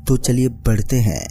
तो चलिए बढ़ते हैं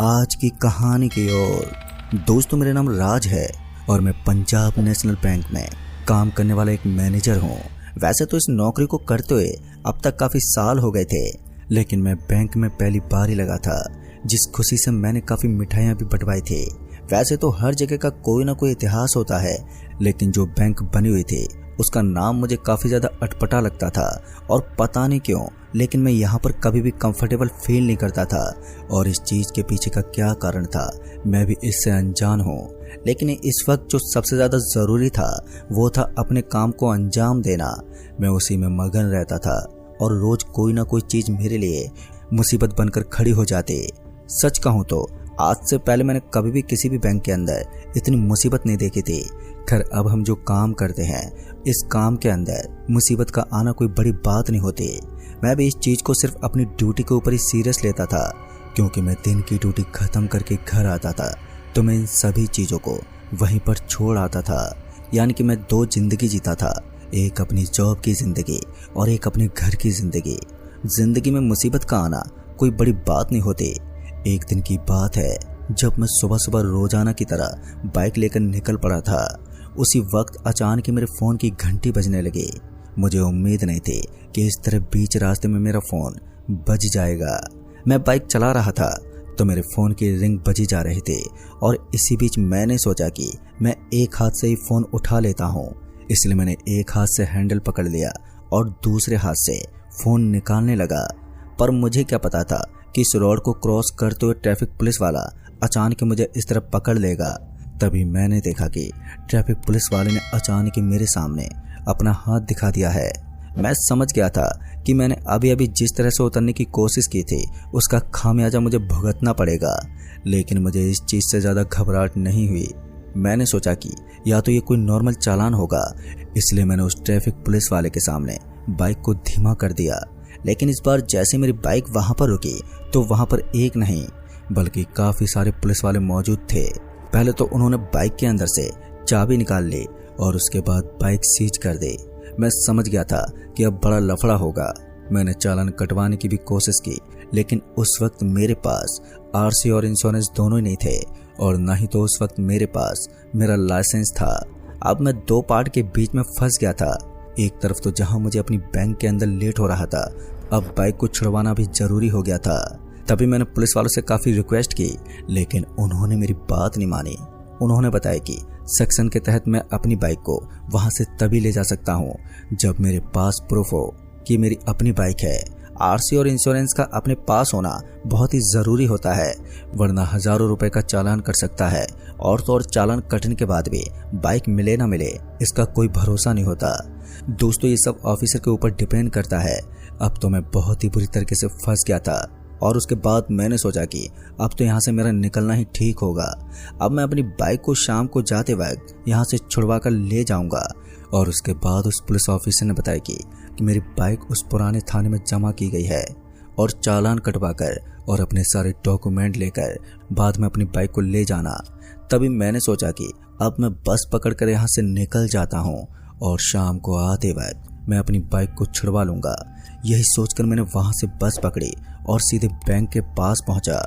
आज की कहानी की ओर। दोस्तों, मेरा नाम राज है और मैं पंजाब नेशनल बैंक में काम करने वाला एक मैनेजर हूँ। वैसे तो इस नौकरी को करते हुए अब तक काफ़ी साल हो गए थे, लेकिन मैं बैंक में पहली बार ही लगा था, जिस खुशी से मैंने काफ़ी मिठाइयाँ भी बंटवाई थी। वैसे तो हर जगह का कोई ना कोई इतिहास होता है, लेकिन जो बैंक बनी हुई थी उसका नाम मुझे काफ़ी ज़्यादा अटपटा लगता था और पता नहीं क्यों, लेकिन मैं यहाँ पर कभी भी कंफर्टेबल फील नहीं करता था। और इस चीज़ के पीछे का क्या कारण था मैं भी इससे अनजान हूँ। लेकिन इस वक्त जो सबसे ज़्यादा ज़रूरी था वो था अपने काम को अंजाम देना। मैं उसी में मगन रहता था और रोज़ कोई ना कोई चीज़ मेरे लिए मुसीबत बनकर खड़ी हो जाती। सच कहूँ तो आज से पहले मैंने कभी भी किसी भी बैंक के अंदर इतनी मुसीबत नहीं देखी थी। खैर, अब हम जो काम करते हैं इस काम के अंदर मुसीबत का आना कोई बड़ी बात नहीं होती। मैं भी इस चीज़ को सिर्फ अपनी ड्यूटी के ऊपर ही सीरियस लेता था, क्योंकि मैं दिन की ड्यूटी ख़त्म करके घर आता था तो मैं इन सभी चीज़ों को वहीं पर छोड़ आता था। यानी कि मैं दो ज़िंदगी जीता था, एक अपनी जॉब की ज़िंदगी और एक अपने घर की ज़िंदगी। ज़िंदगी में मुसीबत का आना कोई बड़ी बात नहीं होती। एक दिन की बात है जब मैं सुबह सुबह रोजाना की तरह बाइक लेकर निकल पड़ा था। उसी वक्त अचानक मेरे फ़ोन की घंटी बजने लगी। मुझे उम्मीद नहीं थी कि इस तरह बीच रास्ते में मेरा फ़ोन बज जाएगा। मैं बाइक चला रहा था तो मेरे फ़ोन की रिंग बजी जा रही थी और इसी बीच मैंने सोचा कि मैं एक हाथ से ही फ़ोन उठा लेता हूँ। इसलिए मैंने एक हाथ से हैंडल पकड़ लिया और दूसरे हाथ से फ़ोन निकालने लगा। पर मुझे क्या पता था कि इस रोड को क्रॉस करते हुए ट्रैफिक पुलिस वाला अचानक मुझे इस तरह पकड़ लेगा। तभी मैंने देखा कि ट्रैफिक पुलिस वाले ने अचानक ही मेरे सामने अपना हाथ दिखा दिया है। मैं समझ गया था कि मैंने अभी अभी जिस तरह से उतरने की कोशिश की थी उसका खामियाजा मुझे भुगतना पड़ेगा। लेकिन मुझे इस चीज़ से ज़्यादा घबराहट नहीं हुई। मैंने सोचा कि या तो ये कोई नॉर्मल चालान होगा, इसलिए मैंने उस ट्रैफिक पुलिस वाले के सामने बाइक को धीमा कर दिया। लेकिन इस बार जैसे मेरी बाइक वहाँ पर रुकी तो वहाँ पर एक नहीं बल्कि काफ़ी सारे पुलिस वाले मौजूद थे। पहले तो उन्होंने बाइक के अंदर से चाबी निकाल ली और उसके बाद बाइक सीज कर दी। मैं समझ गया था कि अब बड़ा लफड़ा होगा। मैंने चालान कटवाने की भी कोशिश की, लेकिन उस वक्त मेरे पास आरसी और इंश्योरेंस दोनों ही नहीं थे और ना ही तो उस वक्त मेरे पास मेरा लाइसेंस था। अब मैं दो पार्ट के बीच में फंस गया था। एक तरफ तो जहां मुझे अपनी बैंक के अंदर लेट हो रहा था, अब बाइक को छुड़वाना भी जरूरी हो गया था। तभी मैंने पुलिस वालों से काफ़ी रिक्वेस्ट की, लेकिन उन्होंने मेरी बात नहीं मानी। उन्होंने बताया कि सेक्शन के तहत मैं अपनी बाइक को वहां से तभी ले जा सकता हूं जब मेरे पास प्रूफ हो कि मेरी अपनी बाइक है। आरसी और इंश्योरेंस का अपने पास होना बहुत ही ज़रूरी होता है, वरना हज़ारों रुपए का चालान कट सकता है। और तो और चालान कटने के बाद भी बाइक मिले ना मिले इसका कोई भरोसा नहीं होता। दोस्तों, ये सब ऑफिसर के ऊपर डिपेंड करता है। अब तो मैं बहुत ही बुरी तरीके से फंस गया था और उसके बाद मैंने सोचा कि अब तो यहाँ से मेरा निकलना ही ठीक होगा। अब मैं अपनी बाइक को शाम को जाते वक्त यहाँ से छुड़वा कर ले जाऊँगा। और उसके बाद उस पुलिस ऑफिसर ने बताया कि मेरी बाइक उस पुराने थाने में जमा की गई है और चालान कटवा कर और अपने सारे डॉक्यूमेंट लेकर बाद में अपनी बाइक को ले जाना। तभी मैंने सोचा कि अब मैं बस पकड़कर यहाँ से निकल जाता हूँ और शाम को आते वक्त मैं अपनी बाइक को छुड़वा लूँगा। यही सोचकर मैंने वहाँ से बस पकड़ी और सीधे बैंक के पास पहुँचा।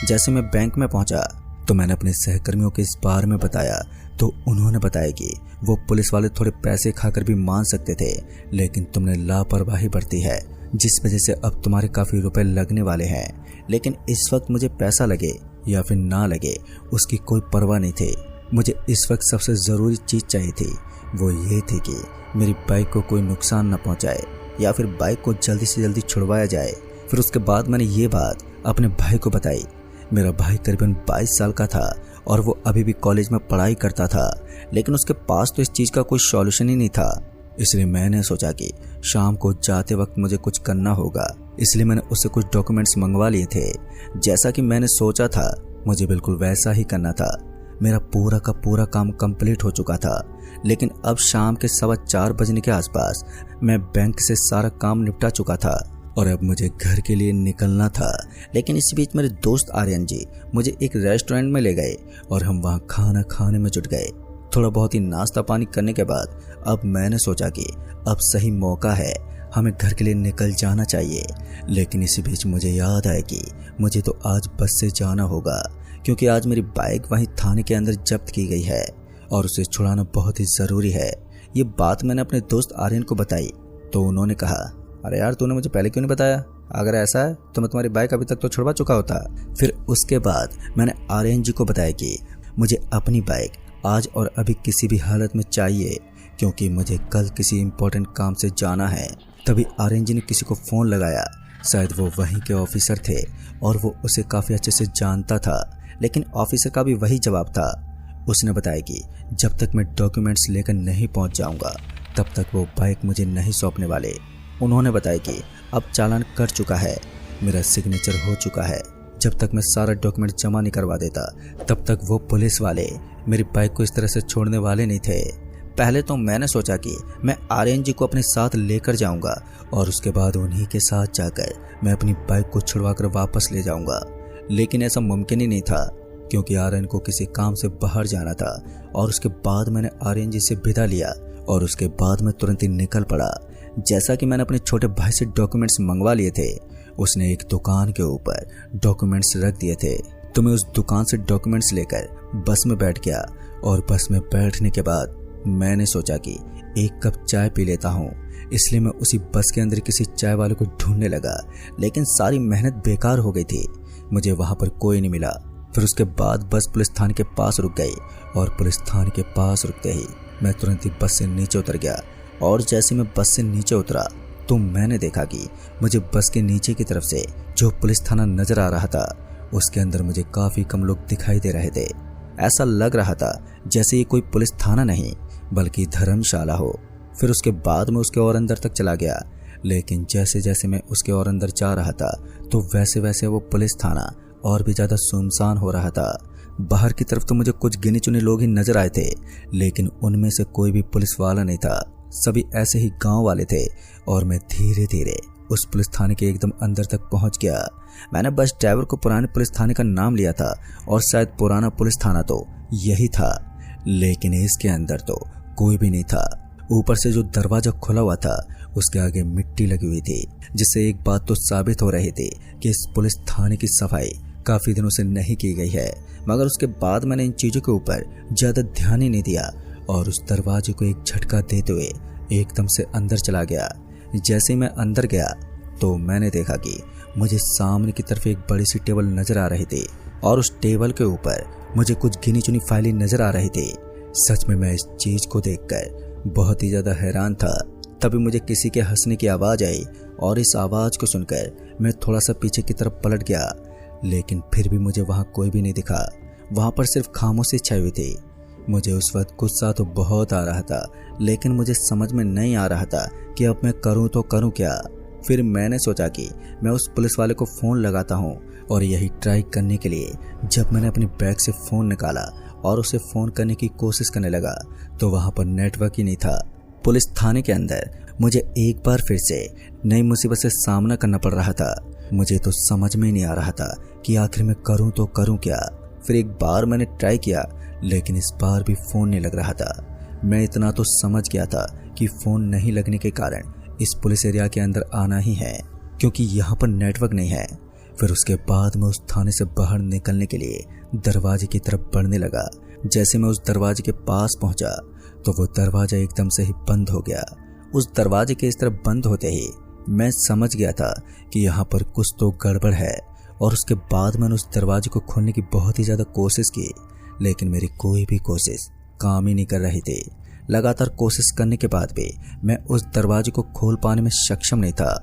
जैसे मैं बैंक में पहुँचा तो मैंने अपने सहकर्मियों के इस बारे में बताया, तो उन्होंने बताया कि वो पुलिस वाले थोड़े पैसे खाकर भी मान सकते थे, लेकिन तुमने लापरवाही बरती है, जिस वजह से अब तुम्हारे काफ़ी रुपए लगने वाले हैं। लेकिन इस वक्त मुझे पैसा लगे या फिर ना लगे उसकी कोई परवाह नहीं थी। मुझे इस वक्त सबसे ज़रूरी चीज़ चाहिए थी, वो ये थी कि मेरी बाइक को कोई नुकसान न पहुँचाए या फिर बाइक को जल्दी से जल्दी छुड़वाया जाए। फिर उसके बाद मैंने ये बात अपने भाई को बताई। मेरा भाई करीबन 22 साल का था और वो अभी भी कॉलेज में पढ़ाई करता था, लेकिन उसके पास तो इस चीज़ का कोई सॉल्यूशन ही नहीं था। इसलिए मैंने सोचा कि शाम को जाते वक्त मुझे कुछ करना होगा, इसलिए मैंने उससे कुछ डॉक्यूमेंट्स मंगवा लिए थे। जैसा कि मैंने सोचा था मुझे बिल्कुल वैसा ही करना था। मेरा पूरा का पूरा काम कंप्लीट हो चुका था, लेकिन अब शाम के 4:15 बजने के आसपास मैं बैंक से सारा काम निपटा चुका था और अब मुझे घर के लिए निकलना था। लेकिन इसी बीच मेरे दोस्त आर्यन जी मुझे एक रेस्टोरेंट में ले गए और हम वहाँ खाना खाने में जुट गए। थोड़ा बहुत ही नाश्ता पानी करने के बाद अब मैंने सोचा कि अब सही मौका है, हमें घर के लिए निकल जाना चाहिए। लेकिन इसी बीच मुझे याद आया कि मुझे तो आज बस से जाना होगा, क्योंकि आज मेरी बाइक वहीं थाने के अंदर जब्त की गई है और उसे छुड़ाना बहुत ही ज़रूरी है। ये बात मैंने अपने दोस्त आर्यन को बताई तो उन्होंने कहा, अरे यार तूने मुझे पहले क्यों नहीं बताया? अगर ऐसा है तो मैं तुम्हारी बाइक अभी तक तो छुड़वा चुका होता। फिर उसके बाद मैंने आर्यन जी को बताया कि मुझे अपनी बाइक आज और अभी किसी भी हालत में चाहिए, क्योंकि मुझे कल किसी इम्पोर्टेंट काम से जाना है। तभी आर्यन जी ने किसी को फ़ोन लगाया। शायद वो वहीं के ऑफिसर थे और वो उसे काफ़ी अच्छे से जानता था, लेकिन ऑफिसर का भी वही जवाब था। उसने बताया कि जब तक मैं डॉक्यूमेंट्स लेकर नहीं पहुंच जाऊंगा तब तक वो बाइक मुझे नहीं सौंपने वाले। उन्होंने बताया कि अब चालान कर चुका है, मेरा सिग्नेचर हो चुका है, जब तक मैं सारा डॉक्यूमेंट जमा नहीं करवा देता तब तक वो पुलिस वाले मेरी बाइक को इस तरह से छोड़ने वाले नहीं थे। पहले तो मैंने सोचा कि मैं आर्यन जी को अपने साथ लेकर जाऊंगा और उसके बाद उन्हीं के साथ जाकर मैं अपनी बाइक को छुड़वा कर वापस ले जाऊंगा, लेकिन ऐसा मुमकिन ही नहीं था, क्योंकि आर्यन को किसी काम से बाहर जाना था। और उसके बाद मैंने आर्यन जी से विदा लिया और उसके बाद मैं तुरंत ही निकल पड़ा। जैसा कि मैंने अपने छोटे भाई से डॉक्यूमेंट्स मंगवा लिए थे, उसने एक दुकान के ऊपर डॉक्यूमेंट्स रख दिए थे, तो मैं उस दुकान से डॉक्यूमेंट्स लेकर बस में बैठ गया। और बस में बैठने के बाद मैंने सोचा कि एक कप चाय पी लेता हूँ, इसलिए मैं उसी बस के अंदर किसी चाय वाले को ढूंढने लगा, लेकिन सारी मेहनत बेकार हो गई थी, मुझे वहाँ पर कोई नहीं मिला। फिर उसके बाद बस पुलिस थाने के पास रुक गई और पुलिस थाने के पास रुकते ही मैं तुरंत ही बस से नीचे उतर गया। और जैसे मैं बस से नीचे उतरा तो मैंने देखा कि मुझे बस के नीचे की तरफ से जो पुलिस थाना नजर आ रहा था उसके अंदर मुझे काफ़ी कम लोग दिखाई दे रहे थे। ऐसा लग रहा था जैसे ये कोई पुलिस थाना नहीं बल्कि धर्मशाला हो। फिर उसके बाद मैं उसके और अंदर तक चला गया, लेकिन जैसे जैसे मैं उसके और अंदर जा रहा था तो वैसे वैसे वो पुलिस थाना और भी ज़्यादा सुनसान हो रहा था। बाहर की तरफ तो मुझे कुछ गिने चुने लोग ही नजर आए थे, लेकिन उनमें से कोई भी पुलिस वाला नहीं था, सभी ऐसे ही गांव वाले थे। और मैं धीरे धीरे उस पुलिस थाने के एकदम अंदर तक पहुंच गया। मैंने बस ड्राइवर को पुराने पुलिस थाने का नाम लिया था और शायद पुराना पुलिस थाना तो यही था, लेकिन इसके अंदर तो कोई भी नहीं था। ऊपर से जो दरवाजा खुला हुआ था उसके आगे मिट्टी लगी हुई थी, जिससे एक बात तो साबित हो रही थी कि इस पुलिस थाने की सफाई काफ़ी दिनों से नहीं की गई है। मगर उसके बाद मैंने इन चीज़ों के ऊपर ज़्यादा ध्यान ही नहीं दिया और उस दरवाजे को एक झटका देते हुए एकदम से अंदर चला गया। जैसे ही मैं अंदर गया तो मैंने देखा कि मुझे सामने की तरफ एक बड़ी सी टेबल नज़र आ रही थी और उस टेबल के ऊपर मुझे कुछ गिनी चुनी फाइलें नज़र आ रही थी। सच में मैं इस चीज़ को देखकर बहुत ही ज़्यादा हैरान था। तभी मुझे किसी के हंसने की आवाज़ आई और इस आवाज़ को सुनकर मैं थोड़ा सा पीछे की तरफ पलट गया, लेकिन फिर भी मुझे वहाँ कोई भी नहीं दिखा। वहाँ पर सिर्फ खामोशी छाई हुई थी। मुझे उस वक्त गुस्सा तो बहुत आ रहा था, लेकिन मुझे समझ में नहीं आ रहा था कि अब मैं करूँ तो करूँ क्या। फिर मैंने सोचा कि मैं उस पुलिस वाले को फ़ोन लगाता हूँ, और यही ट्राई करने के लिए जब मैंने अपनी बैग से फ़ोन निकाला और उसे फ़ोन करने की कोशिश करने लगा तो वहाँ पर नेटवर्क ही नहीं था। पुलिस थाने के अंदर मुझे एक बार फिर से नई मुसीबत से सामना करना पड़ रहा था। मुझे तो समझ में ही नहीं आ रहा था कि आखिर मैं करूं तो करूं क्या। फिर एक बार मैंने ट्राई किया, लेकिन इस बार भी फ़ोन नहीं लग रहा था। मैं इतना तो समझ गया था कि फ़ोन नहीं लगने के कारण इस पुलिस एरिया के अंदर आना ही है, क्योंकि यहाँ पर नेटवर्क नहीं है। फिर उसके बाद मैं उस थाने से बाहर निकलने के लिए दरवाजे की तरफ बढ़ने लगा। जैसे मैं उस दरवाजे के पास पहुंचा तो वो दरवाज़ा एकदम से ही बंद हो गया। उस दरवाजे के इस तरफ बंद होते ही मैं समझ गया था कि यहाँ पर कुछ तो गड़बड़ है। और उसके बाद मैंने उस दरवाजे को खोलने की बहुत ही ज़्यादा कोशिश की, लेकिन मेरी कोई भी कोशिश काम ही नहीं कर रही थी। लगातार कोशिश करने के बाद भी मैं उस दरवाजे को खोल पाने में सक्षम नहीं था।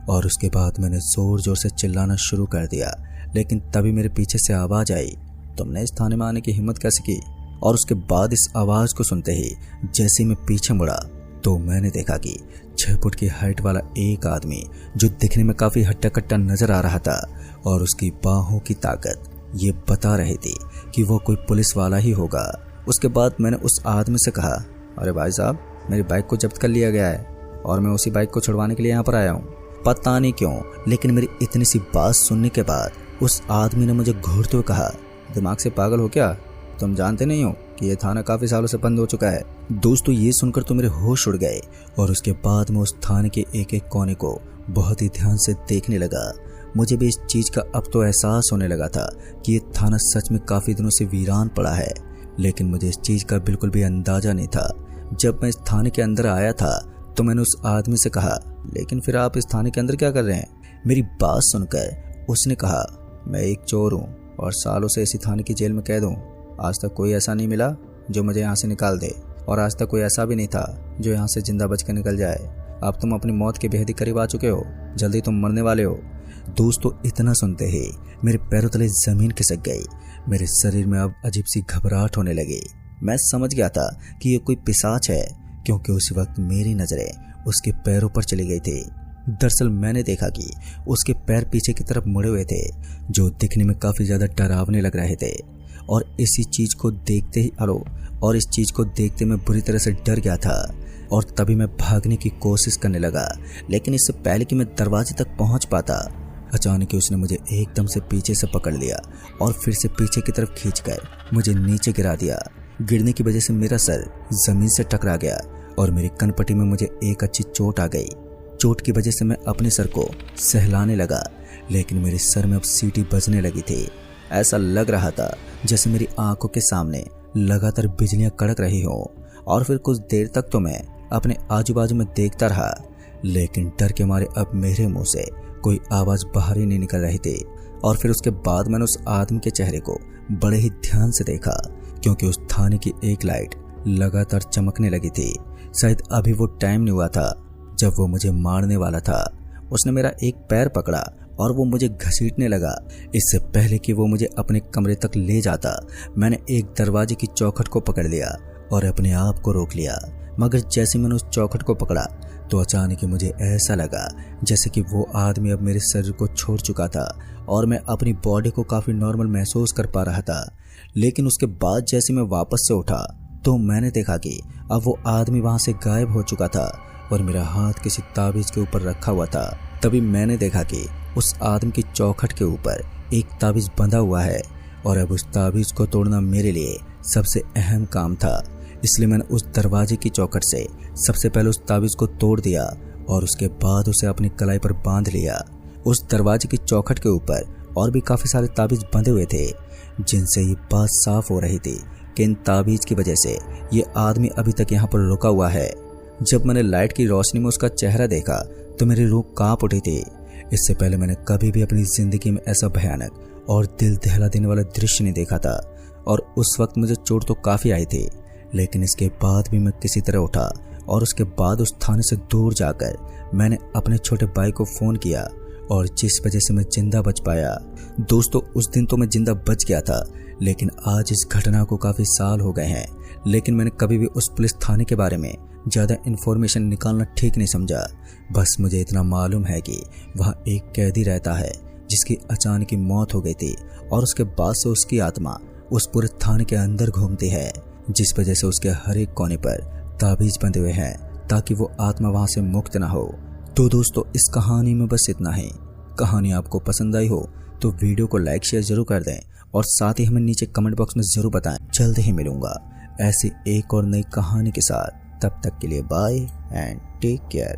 और उसके बाद मैंने ज़ोर ज़ोर से चिल्लाना शुरू कर दिया, लेकिन तभी मेरे पीछे से आवाज़ आई, तुमने इस थाने में आने की हिम्मत कैसे की? और उसके बाद इस आवाज़ को सुनते ही जैसे मैं पीछे मुड़ा तो मैंने देखा कि 6 फुट की हाइट वाला एक आदमी, जो दिखने में काफ़ी हट्टा कट्टा नज़र आ रहा था और उसकी बाहों की ताकत ये बता रही थी कि वो कोई पुलिस वाला ही होगा। उसके बाद मैंने उस आदमी से कहा, अरे भाई साहब, मेरी बाइक को जब्त कर लिया गया है और मैं उसी बाइक को छुड़वाने के लिए यहाँ पर आया हूँ। पता नहीं क्यों, लेकिन मेरी इतनी सी बात सुनने के बाद उस आदमी ने मुझे घूरते हुए कहा, दिमाग से पागल हो क्या? तुम जानते नहीं हो कि ये थाना काफी सालों से बंद हो चुका है। दोस्तों ये सुनकर तो मेरे होश उड़ गए और उसके बाद मैं उस थाने के एक एक कोने को बहुत ही ध्यान से देखने लगा। मुझे भी इस चीज का अब तो एहसास होने लगा था कि ये थाना सच में काफी दिनों से वीरान पड़ा है, लेकिन मुझे इस चीज का बिल्कुल भी अंदाजा नहीं था। जब मैं इस थाने के अंदर आया था तो मैंने उस आदमी से कहा, लेकिन फिर आप इस थाने के अंदर क्या कर रहे हैं? मेरी बात सुनकर उसने कहा, मैं एक चोर हूँ और सालों से इसी थाने की जेल में कैद हूँ। आज तक कोई ऐसा नहीं मिला जो मुझे यहाँ से निकाल दे, और आज तक कोई ऐसा भी नहीं था जो यहाँ से जिंदा बच कर निकल जाए। अब तुम अपनी मौत के बेहद ही करीब आ चुके हो, जल्दी तुम मरने वाले हो। दोस्तों इतना सुनते ही मेरे पैरों तले जमीन खिसक गई। मेरे शरीर में अब अजीब सी घबराहट होने लगी। मैं समझ गया था कि ये कोई पिशाच है, क्योंकि उस वक्त मेरी नजरें उसके पैरों पर चली गई थी। दरअसल मैंने देखा कि उसके पैर पीछे की तरफ मुड़े हुए थे, जो दिखने में काफी ज्यादा डरावने लग रहे थे। और इस चीज को देखते मैं बुरी तरह से डर गया था और तभी मैं भागने की कोशिश करने लगा। लेकिन इससे पहले कि मैं दरवाजे तक पहुंच पाता, अचानक ही उसने मुझे एकदम से पीछे से पकड़ लिया और फिर से पीछे की तरफ खींचकर मुझे नीचे गिरा दिया। गिरने की वजह से मेरा सर जमीन से टकरा गया और मेरी कनपटी में मुझे एक अच्छी चोट आ गई। चोट की वजह से मैं अपने सर को सहलाने लगा, लेकिन मेरे सर में अब सीटी बजने लगी थी। ऐसा लग रहा था जैसे मेरी आंखों के सामने लगातार बिजलियां कड़क रही हो। और फिर कुछ देर तक तो मैं अपने आजू बाजू में देखता रहा, लेकिन डर के मारे अब मेरे मुंह से कोई आवाज बाहर ही नहीं निकल रही थी। और फिर उसके बाद मैंने उस आदमी के चेहरे को बड़े ही ध्यान से देखा, क्योंकि उस थाने की एक लाइट लगातार चमकने लगी थी। शायद अभी वो टाइम नहीं हुआ था जब वो मुझे मारने वाला था। उसने मेरा एक पैर पकड़ा और वो मुझे घसीटने लगा। इससे पहले कि वो मुझे अपने कमरे तक ले जाता, मैंने एक दरवाजे की चौखट को पकड़ लिया और अपने आप को रोक लिया। मगर जैसे मैंने उस चौखट को पकड़ा तो अचानक ही मुझे ऐसा लगा जैसे कि वो आदमी अब मेरे शरीर को छोड़ चुका था और मैं अपनी बॉडी को काफी नॉर्मल महसूस कर पा रहा था। लेकिन उसके बाद जैसे मैं वापस से उठा तो मैंने देखा कि अब वो आदमी वहां से गायब हो चुका था और मेरा हाथ किसी ताबीज के ऊपर रखा हुआ था। तभी मैंने देखा कि उस आदमी की चौखट के ऊपर एक ताबीज बंधा हुआ है और अब उस ताबीज को तोड़ना मेरे लिए सबसे अहम काम था। इसलिए मैंने उस दरवाजे की चौखट से सबसे पहले उस ताबीज को तोड़ दिया और उसके बाद उसे अपनी कलाई पर बांध लिया। उस दरवाजे की चौखट के ऊपर और भी काफी सारे ताबीज बंधे हुए थे, जिनसे ये बात साफ हो रही थी कि इन ताबीज की वजह से ये आदमी अभी तक यहाँ पर रुका हुआ है। जब मैंने लाइट की रोशनी में उसका चेहरा देखा तो मेरी रूह कांप उठी थी। इससे पहले मैंने कभी भी अपनी जिंदगी में ऐसा भयानक और दिल दहला देने वाला दृश्य नहीं देखा था। और उस वक्त मुझे चोट तो काफी आई थी, लेकिन इसके बाद भी मैं किसी तरह उठा और उसके बाद उस थाने से दूर जाकर मैंने अपने छोटे भाई को फोन किया, और जिस वजह से मैं जिंदा बच पाया। दोस्तों उस दिन तो मैं जिंदा बच गया था, लेकिन आज इस घटना को काफी साल हो गए हैं, लेकिन मैंने कभी भी उस पुलिस थाने के बारे में ज्यादा इन्फॉर्मेशन निकालना ठीक नहीं समझा। बस मुझे इतना मालूम है कि वहाँ एक कैदी रहता है जिसकी अचानक ही मौत हो गई थी, और उसके बाद से उसकी आत्मा उस पूरे थाने के अंदर घूमती है, जिस वजह से उसके हर एक कोने पर ताबीज बंधे हुए हैं ताकि वो आत्मा वहां से मुक्त ना हो। तो दोस्तों इस कहानी में बस इतना ही। कहानी आपको पसंद आई हो तो वीडियो को लाइक शेयर जरूर कर दें, और साथ ही हमें नीचे कमेंट बॉक्स में जरूर बताएं। जल्द ही मिलूंगा ऐसी एक और नई कहानी के साथ। तब तक के लिए बाय एंड टेक केयर।